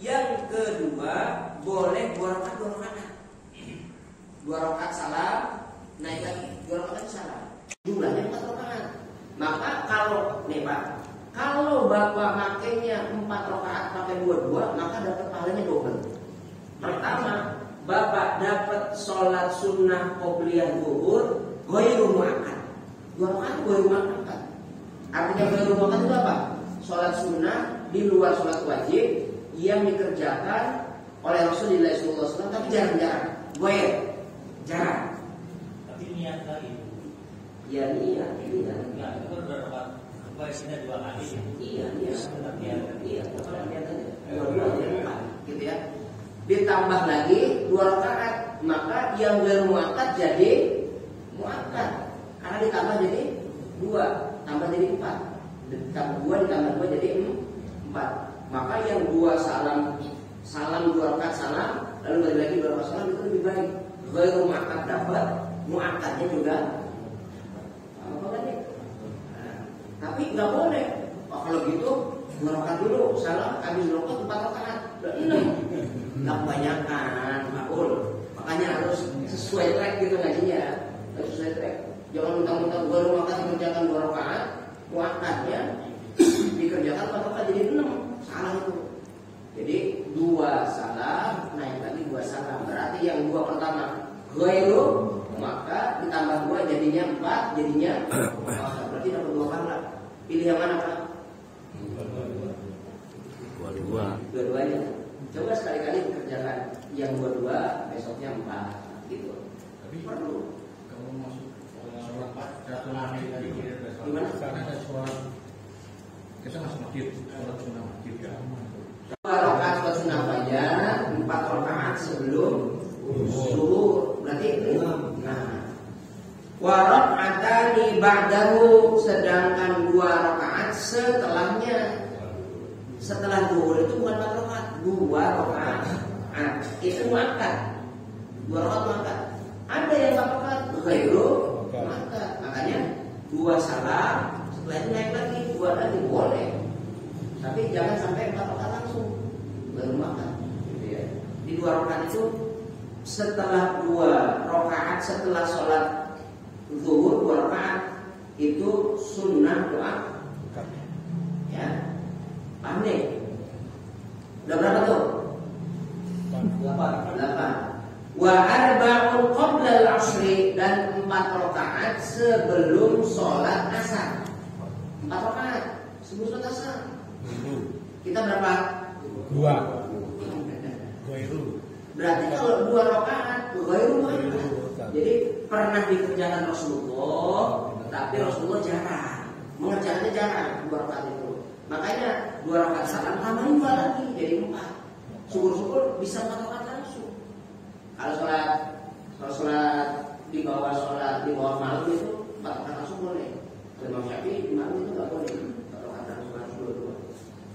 Yang kedua boleh 2 rakaat. 2 rakaat salam, naik lagi 2 rakaat salam. Jumlahnya 4 rakaat. Maka kalau nih Pak, kalau Bapak makainya 4 rakaat pakai 2, maka dapat pahalanya double. Pertama, Bapak dapat sholat sunnah qobliyah zuhur ghairu mu'akkad. 2 rakaat ghairu mu'akkad. Artinya ghairu mu'akkad itu apa? Sholat sunnah di luar sholat wajib yang dikerjakan oleh Rasulullah SAW, tapi jarang-jarang. Jarang. Tapi niat lagi. Ya niat. Enggak, itu kan berapa? Isinya 2 kali. Iya. Iya. Dua, gitu ya. Ditambah lagi 2 rakaat, maka yang ghairu muakkad jadi muakkad karena ditambah jadi 2, tambah jadi 4. Ditambah 2 ditambah 2 jadi 4. Maka yang 2 salam 2 rakaat salam lalu balik lagi 2 rakaat salam itu lebih baik. Ghairu muakkad dapat, muakkadnya juga apa kan ya? Tapi nggak boleh. Kalau gitu 2 rakaat dulu salam, habis 2 rakaat 4 rakaat. Nggak kebanyakan, makul. Makanya harus sesuai track gitu ngajinya, harus sesuai track. Jangan mentang-mentang 2 rakaat dikerjakan 2 rakaat, muakkadnya dikerjakan 4 rakaat jadi 6, salah itu. Jadi 2 salam, naik lagi 2 salam. Berarti yang 2 pertama ghairu maka ditambah 2 jadinya 4, jadinya berarti dapat 2 pahala. Pilih yang mana Pak? Dua-duanya. Coba sekali-kali dikerjakan yang 2 besoknya 4 gitu. Tapi perlu. Kamu masuk sholat satu lagi tadi gimana? Karena ada sholat kita masuk masjid, sholat sunnah masjid ya. 2 rakaat sholat sunnah fajar, 4 rakaat sebelum zuhur. Berarti 6. Nah, wa raka'atani ba'dahu, sedangkan 2 rakaat setelahnya. Setelah zuhur itu bukan 4 rakaat, 2 rakaat. Itu muakkad. 2 rakaat muakkad. Ada yang 4 rakaat ghairu muakkad. Makanya 2 salam, setelah itu naik lagi 2 lagi boleh. Tapi jangan sampai 4 rakaat langsung baru makan. Gitu ya. Di 2 rakaat itu setelah 2 rakaat setelah sholat zuhur 2 rakaat itu sunnah doa. Ya. Paham nih? Udah berapa tuh? 8. Wa arba'un qabla al-'ashri, dan 4 rakaat sebelum sholat asar. 4 rakaat sebelum sholat asar. Kita berapa? 2. Ghairu. Berarti kalau 2 rakaat ghairu muakkad. Jadi pernah dikerjakan Rasulullah, tapi Rasulullah jarang. Mengerjakannya jarang 2 rakaat itu. Makanya 2 rakaat salam tambahin 2 lagi jadi 4. Syukur-syukur bisa 4 rakaat langsung. Kalau sholat di bawah malam itu 4 rakaat langsung boleh. Kalau Imam Syafi'i di malam itu nggak boleh 4 rakaat langsung harus 2.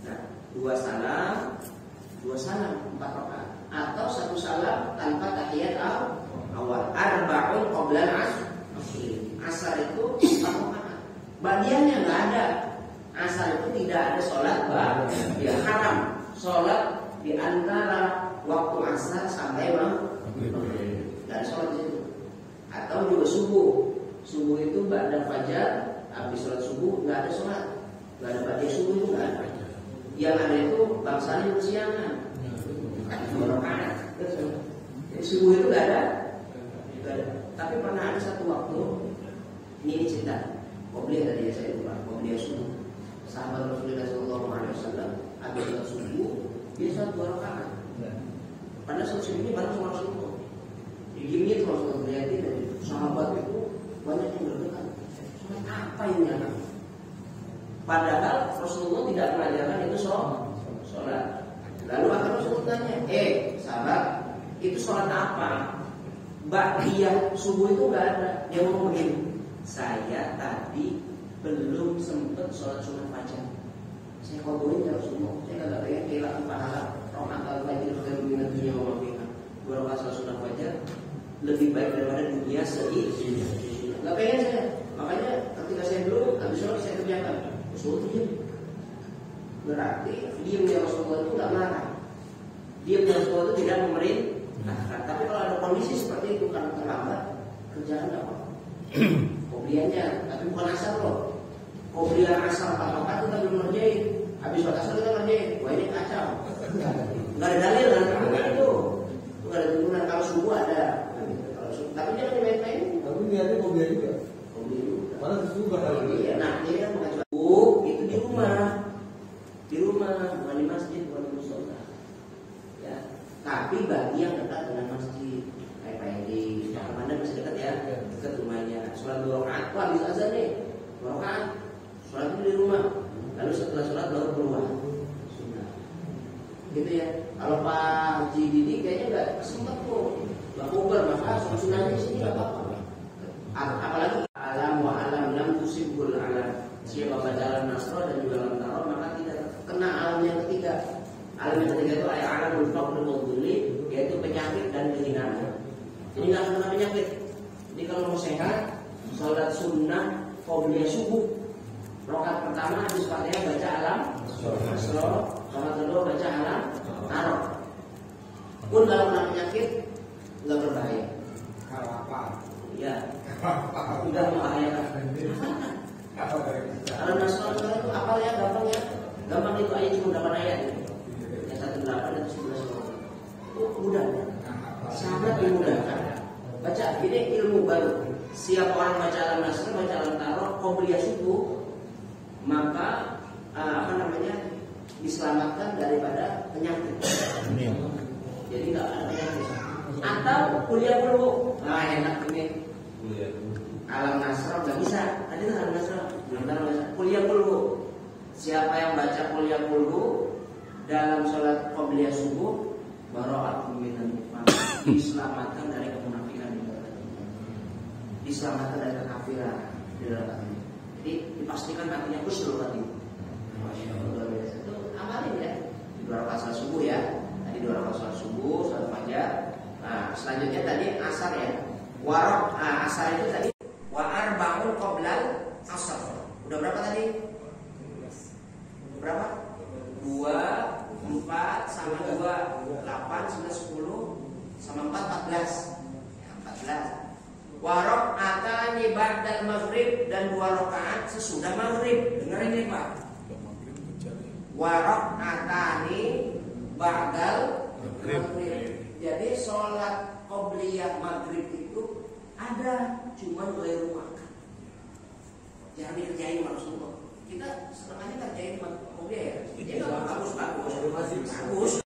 Nah, 2 salam 4 rakaat atau 1 salam tanpa tahiyat awal. Arba'un qabla al-'asr. Asar itu 4 rakaat. Badiannya nggak ada. Asar itu tidak ada sholat ya haram. Sholat di antara waktu asar sampai maghrib. Dan sholat di situ. Atau juga subuh. Subuh itu ba'da fajar, habis sholat subuh nggak ada sholat. Nggak ada ba'da subuh itu nggak ada. Yang ada itu bangsanya bersiangan. 2 rakaat. Jadi subuh itu nggak ada. Tapi pernah ada satu waktu ini cerita. Qobliyah tadi saya lupa. Qobliyah subuh. Sahabat Rasulullah SAW habis sholat subuh dia sholat 2 rakaat. Pada sholat subuh ini bareng sama Rasulullah. Digini Rasulullah berarti dari sahabat itu banyak yang berdekat. Sholat apa ini anak? Padahal Rasulullah tidak mengajarkan itu sholat. Lalu akan Rasulullah tanya, sahabat, itu sholat apa? Ba'diyah subuh itu nggak ada. Dia ngomong begini, saya tadi belum sempat sholat sunnah fajar. Saya kodohin ya Rasulullah. Saya nggak pengen kehilangan pahala. Rakaat al-fajr khairum minad dunya wa ma fiha. 2 rakaat sholat sunnah fajar lebih baik daripada dunia seisi. Nggak pengen saya. Makanya ketika saya belum habis sholat saya kerjakan. Rasulullah diam. Berarti diamnya Rasulullah itu nggak marah. Diamnya Rasulullah itu tidak memerintahkan. Tapi kalau ada kondisi seperti itu karena terlambat, kerjaan nggak apa-apa. Qobliyahnya, tapi bukan asar loh. Qobliyah asar 4 rakaat kita belum ngerjain. Habis sholat asar kita ngerjain. Wah ini kacau. Nggak ada dalil kan? Nggak itu. Nggak ada tuntunan. Kalau subuh ada. Kalau subuh, tapi jangan dimain-main. Tapi niatnya qobliyah juga. Qobliyah juga. Malah subuh bakal. Iya. Nah ini kan bukan itu di rumah. Di rumah, bukan di masjid, bukan di musola. Ya. Tapi bagi yang dekat dengan masjid, kayak Pak Edi, Anda masih dekat ya, dekat rumahnya. Sholat 2 rakaat, wah habis azan nih, 2 rakaat. Sholat itu di rumah. Lalu setelah sholat baru keluar. Sunnah. Gitu ya. Kalau Pak Haji Didi kayaknya nggak sempat tuh. Nggak kubar, maka sholat sunnahnya di sini nggak apa-apa. Apalagi alam wa alam lam tusibul alam. Siapa baca alam nasro dan juga alam taro maka tidak kena alam yang ketiga. Alam yang ketiga itu alam faqr wal dhulli, yaitu penyakit dan kehinaan. Jadi nggak kena penyakit. Jadi kalau mau sehat, sholat sunnah qobliyah subuh. Rakaat pertama habis Fatihah baca alam nasro, rakaat kedua baca alam taro. Pun kalau kena penyakit nggak berbahaya. Kalau apa? Iya. Tidak membahayakan. Kalau nasional itu apal ya, gampang ya. Gampang itu ayat cuma 8 ayat. Yang 18 dan 11. Itu mudah. Sangat dimudahkan. Baca ini ilmu baru. Siapa orang baca alam nasr, baca alam taro, qobliyah subuh, maka diselamatkan daripada penyakit. Jadi nggak ada penyakit. Atau kuliah dulu. Nah enak ini. Alam nasr nggak bisa. Tadi itu alam nasr. Kuliah dulu. Siapa yang baca kuliah dulu dalam sholat qobliyah subuh, bara'atun minan nifaq, diselamatkan dari kemunafikan, diselamatkan dari kekafiran di dalam hati. Jadi dipastikan hatinya khusyuk hati. Masya Allah, itu amalin ya. 2 rakaat salat subuh ya. Tadi 2 rakaat salat subuh, salat fajar. Nah, selanjutnya tadi asar ya. Asar itu tadi wa arba'un qoblal asar. Udah berapa tadi? Berapa? 2, 4 sama 2, 8, 9, 10 sama 4, 14. Ya, 14. Wa rak'atani ba'dal maghrib, dan 2 rakaat sesudah maghrib. Dengerin nih Pak. Wa rak'atani ba'dal maghrib. Jadi sholat qobliyah maghrib itu ada, cuma ghairu makan. Jangan dikerjain Rasulullah. Kita setengahnya kerjain qobliyah ya. Jadi nggak bagus.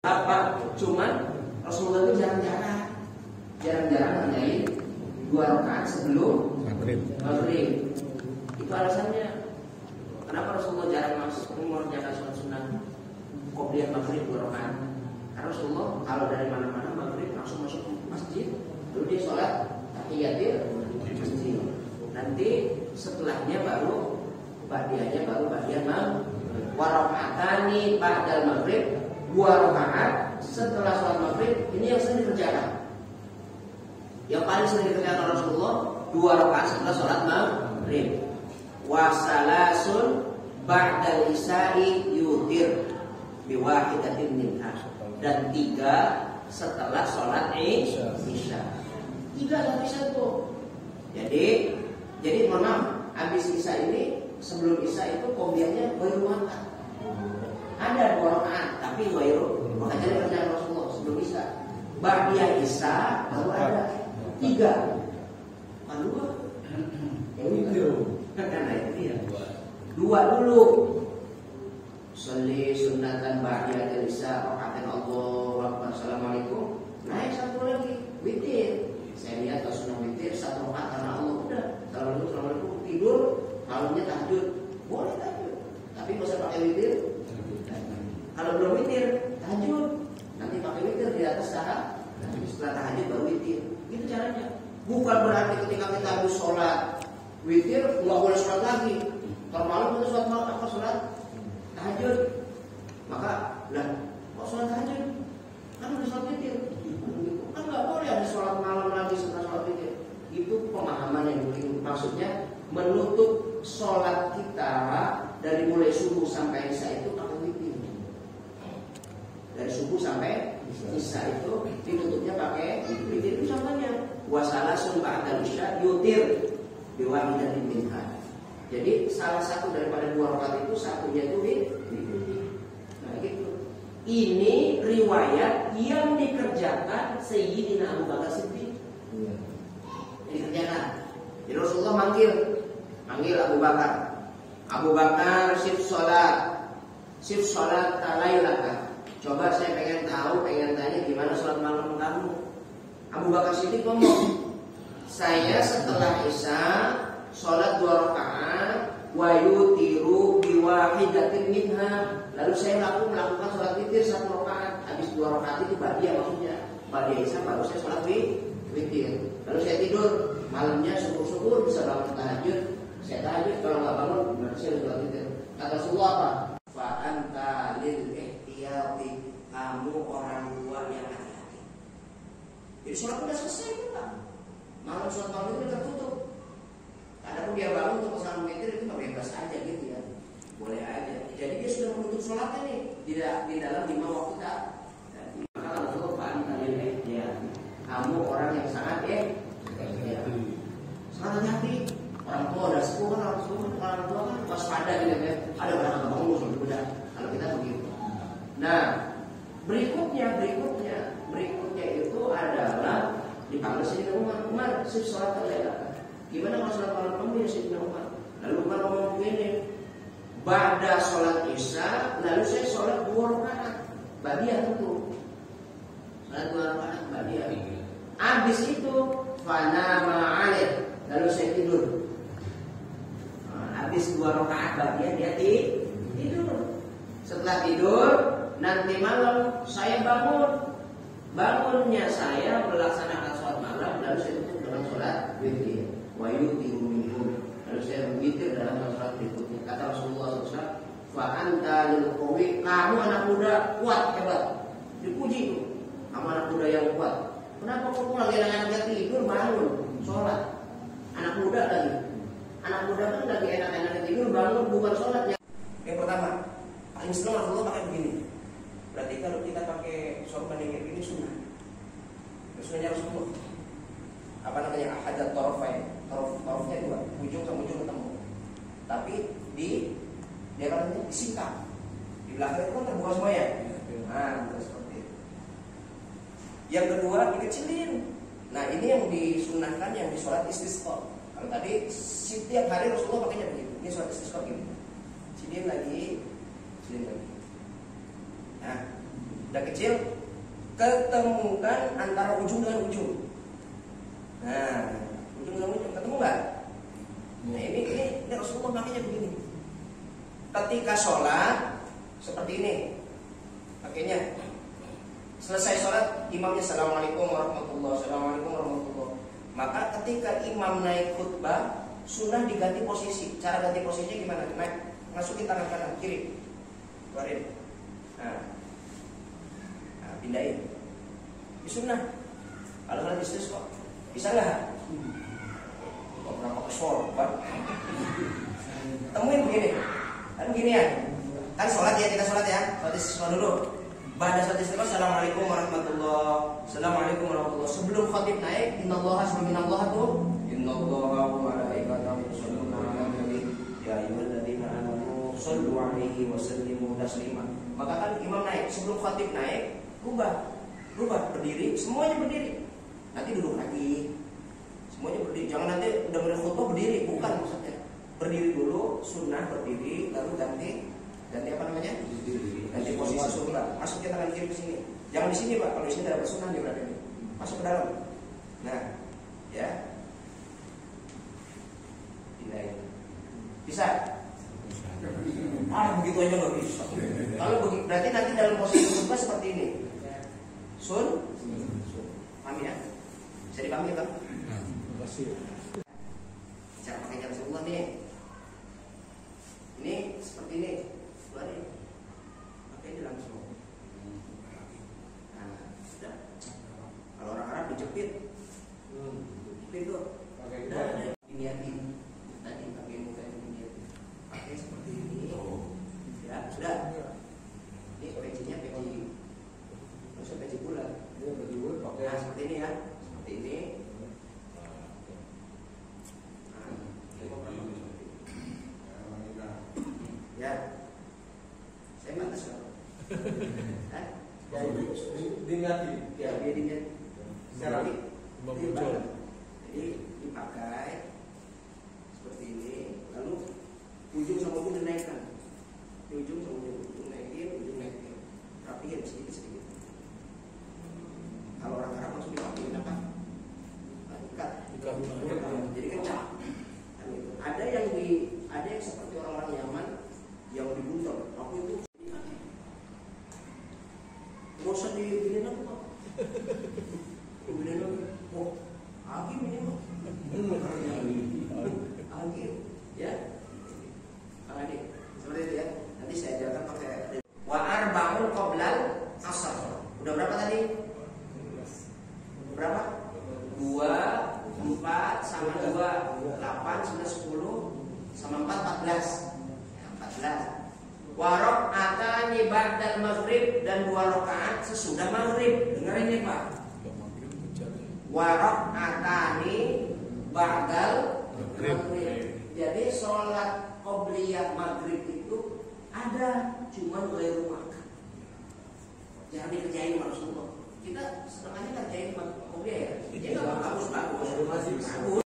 Apa? Cuman Rasulullah itu jarang-jarang ngerjain 2 rakaat sebelum maghrib. Itu alasannya. Kenapa Rasulullah jarang mengerjakan sholat sunnah qobliyah maghrib 2 rakaat? Karena Rasulullah kalau dari mana-mana maghrib langsung masuk masjid, lalu dia sholat tahiyatul masjid. Nanti setelahnya baru ba'diyahnya baru ba'diyah maghrib. Wa raka'atani ba'dal maghrib, 2 rakaat setelah sholat maghrib. Ini yang sering dikerjakan. Yang paling sering dikerjakan Rasulullah 2 rakaat setelah sholat maghrib. Wa salasun ba'dal isya'i yutir biwahidatin minha, dan 3 setelah sholat isya. 3 sholat isya itu. Jadi mohon maaf, habis isya ini, sebelum isya itu qobliyahnya ghairu makan. Ada 2 rakaat tapi ghairu, makanya kerjaan Rasulullah sebelum isya. Ba'diyah isya baru ada 3. Lalu ya itu. Karena itu dia. 2 dulu. Sholli sunnatan ba'diyah isya rakaatain Allahu akbar assalamualaikum. Naik 1 lagi witir. Saya lihat kalau sunnah witir 1 rakaat karena Allah udah. Assalamualaikum tidur, malamnya tahajud. Boleh tahajud. Tapi enggak usah pakai witir. Kalau belum witir, tahajud. Nanti pakai witir di atas tahap. Setelah tahajud baru witir. Itu caranya. Bukan berarti ketika kita habis sholat witir nggak boleh sholat lagi. Kalau malam kita sholat malam apa sholat tahajud, maka kok sholat tahajud kan udah sholat witir, kan nggak boleh ada sholat malam lagi setelah sholat witir. Itu pemahaman yang mungkin maksudnya menutup sholat kita dari mulai subuh sampai isya itu pakai witir. Dari subuh sampai isya itu ditutupnya pakai witir. Itu contohnya wasalasun ba'dal isya yutir biwahidatin minha. Jadi salah satu daripada 2 rakaat itu satunya itu witir. Nah gitu. Ini riwayat yang dikerjakan Sayyidina Abu Bakar Siddiq. Dikerjakan. Jadi Rasulullah manggil Abu Bakar. Abu Bakar shift sholat talailaka. Coba saya pengen tanya gimana sholat malam kamu. Abu Bakar Siddiq ngomong, saya setelah isya sholat 2 rakaat wa yutiru biwahidatin minha. Lalu saya melakukan sholat witir 1 rakaat. Habis 2 rakaat itu ba'diyah maksudnya. Ba'diyah isya baru saya sholat witir. witir. Lalu saya tidur, malamnya syukur-syukur bisa bangun tahajud. Saya tahajud, kalau nggak bangun berarti saya sudah witir. Kata Rasulullah apa? Fa anta lil ihtiyati, kamu orang tua yang hati-hati. Jadi sholat udah selesai kan? Malam sholat malam itu tertutup. Adapun dia bangun untuk masalah witir itu bebas aja gitu ya, boleh aja. Jadi dia sudah menutup sholatnya nih di dalam 5 waktu tak. Maka Rasulullah fa anta lil ihtiyati, kamu orang yang sangat sangat hati. Orang tua udah sepuh kan, orang tua kan waspada gitu ya. Ada barang bangun sudah. Kalau kita begitu. Nah, berikutnya itu adalah dipanggil Sayyidina Umar, sif sholat al-lail. Gimana kalau sholat malam kamu ya Sayyidina Umar? Lalu Umar ngomong begini, ba'da sholat isya, lalu saya sholat 2 rakaat. Badiah tentu. Sholat 2 rakaat badiah. Habis itu fanama alaih, lalu saya tidur. Habis 2 rakaat badiah dia tidur. Setelah tidur, nanti malam saya bangun. Bangunnya saya melaksanakan sholat malam, lalu saya tutup dengan sholat witir. Wa yutiru minhum, lalu saya witir dalam sholat berikutnya. Kata Rasulullah SAW, fa anta lil qawi, kamu anak muda kuat hebat. Dipuji itu, kamu anak muda yang kuat. Kenapa kamu lagi enak-enaknya tidur bangun sholat? Anak muda lagi. Anak muda kan lagi enak-enaknya tidur bangun bukan sholatnya. Yang pertama, paling senang Rasulullah pakai begini. Berarti kalau kita pakai sorban yang kayak gini sunnah. Sunnahnya Rasulullah. Apa namanya? Ahadat torofain. Torofnya 2, ujung sama ujung ketemu. Tapi dia kan disingkap. Di belakang itu kan terbuka semuanya. Nah, terus seperti itu. Yang kedua dikecilin. Nah, ini yang disunahkan yang di sholat istisqa. Kalau tadi setiap hari Rasulullah pakainya begitu. Ini sholat istisqa gini. Cilin lagi. Nah, udah kecil, ketemukan antara ujung dengan ujung. Nah, ujung dengan ujung ketemu nggak? Nah, ini Rasulullah makanya begini. Ketika sholat seperti ini, pakainya. Selesai sholat, imamnya Assalamualaikum warahmatullahi wabarakatuh. Maka ketika imam naik khutbah, sunnah diganti posisi. Cara ganti posisinya gimana? Naik, masukin tangan kanan, kiri, keluarin. Nah, pindahin. Ini sunnah. Kalau sholat istisqa bisa nggak? Kok berapa kesor, Pak? Temuin begini. Kan gini ya. Kan sholat ya, kita sholat ya. Sholat istisqa dulu. Ba'da sholat istisqa, Assalamualaikum warahmatullahi. Assalamualaikum warahmatullahi. Sebelum khatib naik, innallaha subhanallaha tuh. Innallaha wa malaikatahu yusholluna 'alan nabi. Ya ayyuhalladzina amanu shollu 'alaihi wa sallimu taslima. Maka kan imam naik, sebelum khatib naik, rubah berdiri, semuanya berdiri. Nanti duduk lagi, semuanya berdiri. Jangan nanti udah mulai khutbah berdiri, bukan maksudnya. Berdiri dulu, sunnah berdiri, lalu ganti apa namanya? Ganti posisi sunnah. Masukin tangan kiri ke sini. Jangan di sini Pak, kalau di sini tidak bersunnah nih berarti. Masuk ke dalam. Nah, ya, pindahin. Bisa? Begitu aja nggak bisa. Kalau berarti nanti dalam posisi khutbah seperti ini. Paham ya? Bisa dipahami ya Bang? Terima kasih. Cara pakai Rasulullah nih. Ini seperti ini. Keluarin. Pakai ini langsung. Nah, sudah. Kalau orang Arab dijepit. Jepit tuh. Udah. Diniatin. Tadi pakai muka ini. Pakai seperti ini. Ya, sudah. Ini pecinya peci. Maksud peci bulat. Nah, seperti ini ya. Seperti ini. Ya. Saya batas kalau. Diniati. Ya, dia diniati. Secara jadi dipakai seperti ini, lalu ujung sama ujung dinaikkan. Ujung sama ujung naikin, rapihin sedikit. Kalau orang Arab langsung dipakai apa? Ikat. Jadi kencang. Ada yang seperti orang-orang Yaman yang dibuntel. Aku itu nggak usah diginiin apa? Diginiin apa? Udah berapa tadi? Berapa? 2, 4 sama 2, 8, 9, 10 sama 4, 14. 14. Warok atani ba'dal maghrib, dan 2 rakaat sesudah maghrib. Dengar ini Pak. Warok atani ba'dal maghrib. Jadi sholat qobliyah maghrib itu ada, cuman ghairu makan. Jangan dikerjain Rasulullah. Kita setengahnya kerjain qobliyah ya. Jadi nggak bagus.